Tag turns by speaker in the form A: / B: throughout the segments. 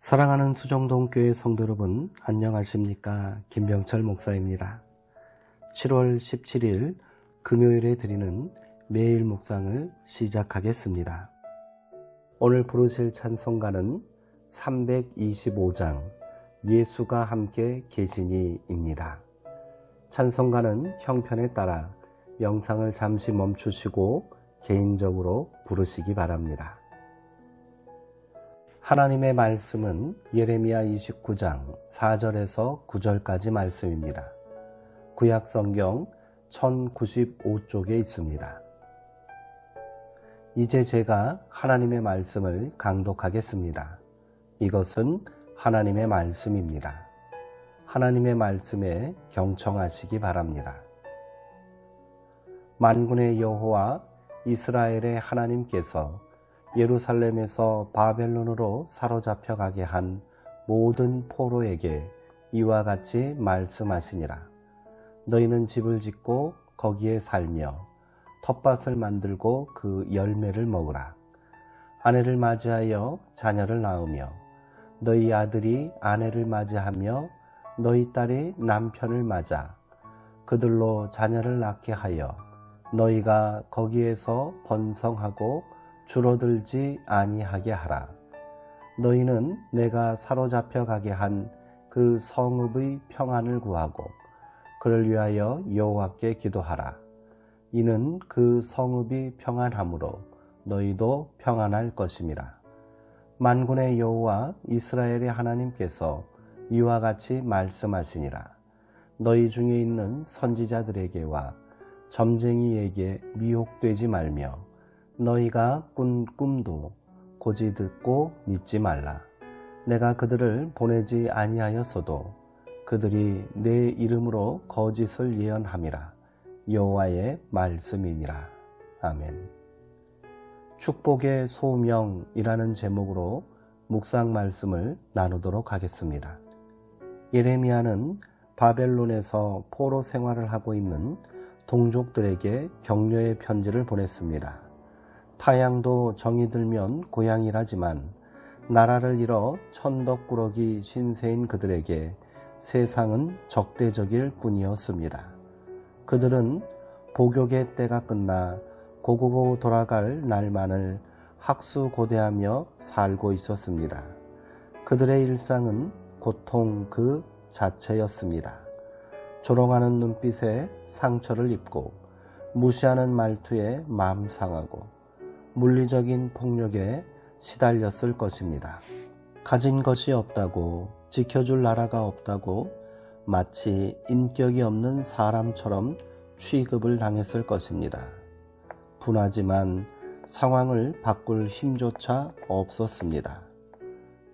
A: 사랑하는 수정동교회 성도 여러분, 안녕하십니까? 김병철 목사입니다. 7월 17일 금요일에 드리는 매일 묵상을 시작하겠습니다. 오늘 부르실 찬송가는 325장 예수가 함께 계시니입니다. 찬송가는 형편에 따라 영상을 잠시 멈추시고 개인적으로 부르시기 바랍니다. 하나님의 말씀은 예레미야 29장 4절에서 9절까지 말씀입니다. 구약성경 1095쪽에 있습니다. 이제 제가 하나님의 말씀을 강독하겠습니다. 이것은 하나님의 말씀입니다. 하나님의 말씀에 경청하시기 바랍니다. 만군의 여호와 이스라엘의 하나님께서 예루살렘에서 바벨론으로 사로잡혀 가게 한 모든 포로에게 이와 같이 말씀하시니라. 너희는 집을 짓고 거기에 살며 텃밭을 만들고 그 열매를 먹으라. 아내를 맞이하여 자녀를 낳으며 너희 아들이 아내를 맞이하며 너희 딸이 남편을 맞아 그들로 자녀를 낳게 하여 너희가 거기에서 번성하고 줄어들지 아니하게 하라. 너희는 내가 사로잡혀 가게 한 그 성읍의 평안을 구하고 그를 위하여 여호와께 기도하라. 이는 그 성읍이 평안함으로 너희도 평안할 것임이라. 만군의 여호와 이스라엘의 하나님께서 이와 같이 말씀하시니라. 너희 중에 있는 선지자들에게와 점쟁이에게 미혹되지 말며 너희가 꾼 꿈도 고지 듣고 믿지 말라. 내가 그들을 보내지 아니하였어도 그들이 내 이름으로 거짓을 예언함이라. 여호와의 말씀이니라. 아멘. 축복의 소명이라는 제목으로 묵상 말씀을 나누도록 하겠습니다. 예레미야는 바벨론에서 포로 생활을 하고 있는 동족들에게 격려의 편지를 보냈습니다. 타향도 정이 들면 고향이라지만 나라를 잃어 천덕꾸러기 신세인 그들에게 세상은 적대적일 뿐이었습니다. 그들은 복역의 때가 끝나 고국으로 돌아갈 날만을 학수고대하며 살고 있었습니다. 그들의 일상은 고통 그 자체였습니다. 조롱하는 눈빛에 상처를 입고 무시하는 말투에 마음 상하고 물리적인 폭력에 시달렸을 것입니다. 가진 것이 없다고, 지켜줄 나라가 없다고 마치 인격이 없는 사람처럼 취급을 당했을 것입니다. 분하지만 상황을 바꿀 힘조차 없었습니다.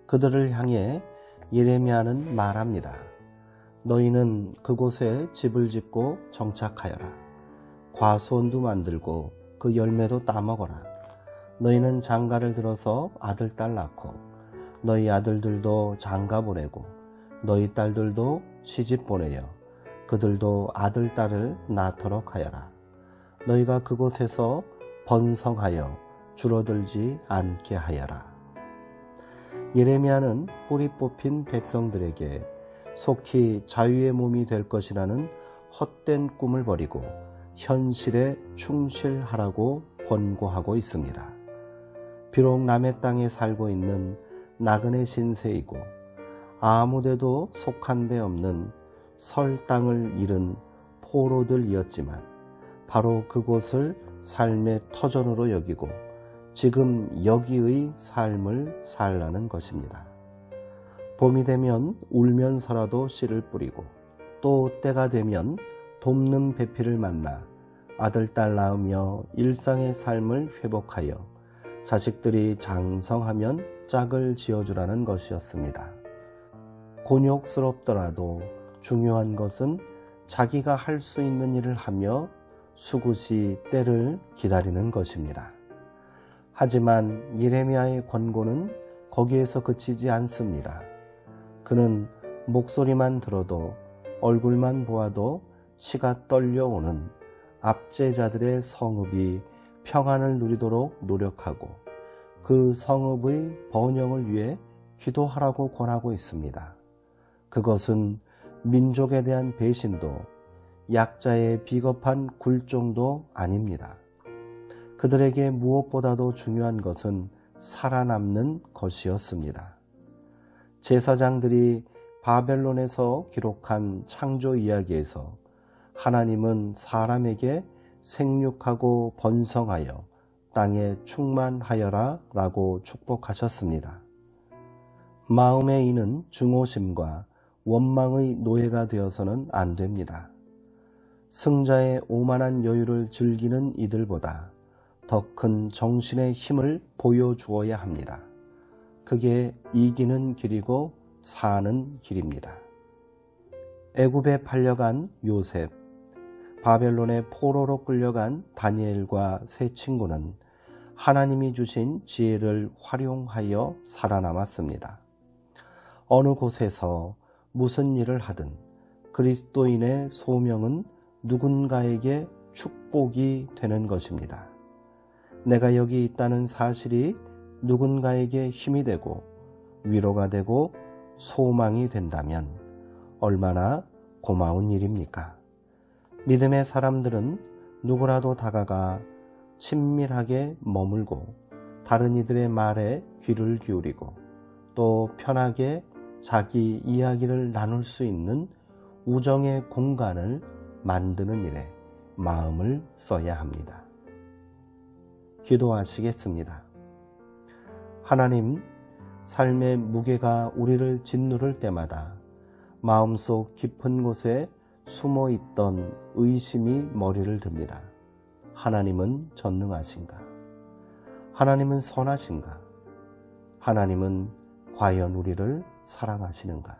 A: 그들을 향해 예레미야는 말합니다. 너희는 그곳에 집을 짓고 정착하여라. 과수원도 만들고 그 열매도 따먹어라. 너희는 장가를 들어서 아들, 딸 낳고 너희 아들들도 장가 보내고 너희 딸들도 시집 보내어 그들도 아들, 딸을 낳도록 하여라. 너희가 그곳에서 번성하여 줄어들지 않게 하여라. 예레미야는 뿌리 뽑힌 백성들에게 속히 자유의 몸이 될 것이라는 헛된 꿈을 버리고 현실에 충실하라고 권고하고 있습니다. 비록 남의 땅에 살고 있는 나그네 신세이고 아무데도 속한 데 없는 설 땅을 잃은 포로들이었지만 바로 그곳을 삶의 터전으로 여기고 지금 여기의 삶을 살라는 것입니다. 봄이 되면 울면서라도 씨를 뿌리고 또 때가 되면 돕는 배필을 만나 아들, 딸 낳으며 일상의 삶을 회복하여 자식들이 장성하면 짝을 지어주라는 것이었습니다. 곤욕스럽더라도 중요한 것은 자기가 할 수 있는 일을 하며 수굿이 때를 기다리는 것입니다. 하지만 예레미야의 권고는 거기에서 그치지 않습니다. 그는 목소리만 들어도 얼굴만 보아도 치가 떨려오는 압제자들의 성읍이 평안을 누리도록 노력하고 그 성읍의 번영을 위해 기도하라고 권하고 있습니다. 그것은 민족에 대한 배신도 약자의 비겁한 굴종도 아닙니다. 그들에게 무엇보다도 중요한 것은 살아남는 것이었습니다. 제사장들이 바벨론에서 기록한 창조 이야기에서 하나님은 사람에게 생육하고 번성하여 땅에 충만하여라 라고 축복하셨습니다. 마음의 이는 중오심과 원망의 노예가 되어서는 안 됩니다. 승자의 오만한 여유를 즐기는 이들보다 더 큰 정신의 힘을 보여주어야 합니다. 그게 이기는 길이고 사는 길입니다. 애굽에 팔려간 요셉, 바벨론의 포로로 끌려간 다니엘과 세 친구는 하나님이 주신 지혜를 활용하여 살아남았습니다. 어느 곳에서 무슨 일을 하든 그리스도인의 소명은 누군가에게 축복이 되는 것입니다. 내가 여기 있다는 사실이 누군가에게 힘이 되고 위로가 되고 소망이 된다면 얼마나 고마운 일입니까? 믿음의 사람들은 누구라도 다가가 친밀하게 머물고 다른 이들의 말에 귀를 기울이고 또 편하게 자기 이야기를 나눌 수 있는 우정의 공간을 만드는 일에 마음을 써야 합니다. 기도하시겠습니다. 하나님, 삶의 무게가 우리를 짓누를 때마다 마음속 깊은 곳에 숨어 있던 의심이 머리를 듭니다. 하나님은 전능하신가? 하나님은 선하신가? 하나님은 과연 우리를 사랑하시는가?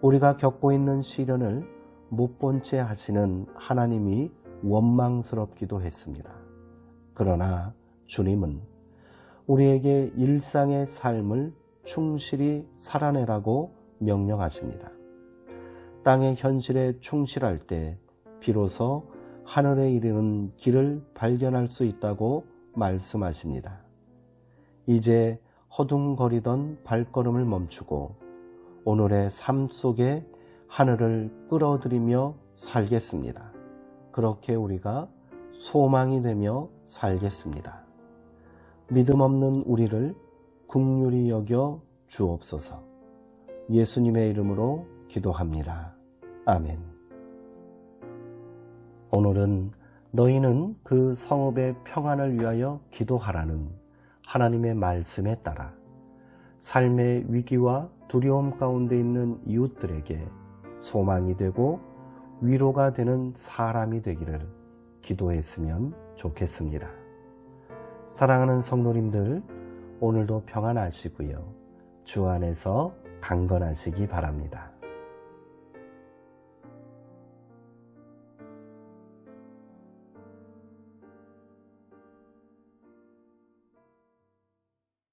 A: 우리가 겪고 있는 시련을 못 본 채 하시는 하나님이 원망스럽기도 했습니다. 그러나 주님은 우리에게 일상의 삶을 충실히 살아내라고 명령하십니다. 땅의 현실에 충실할 때 비로소 하늘에 이르는 길을 발견할 수 있다고 말씀하십니다. 이제 허둥거리던 발걸음을 멈추고 오늘의 삶 속에 하늘을 끌어들이며 살겠습니다. 그렇게 우리가 소망이 되며 살겠습니다. 믿음 없는 우리를 긍휼히 여겨 주옵소서. 예수님의 이름으로 기도합니다. 아멘. 오늘은 너희는 그 성읍의 평안을 위하여 기도하라는 하나님의 말씀에 따라 삶의 위기와 두려움 가운데 있는 이웃들에게 소망이 되고 위로가 되는 사람이 되기를 기도했으면 좋겠습니다. 사랑하는 성도님들, 오늘도 평안하시고요. 주 안에서 강건하시기 바랍니다.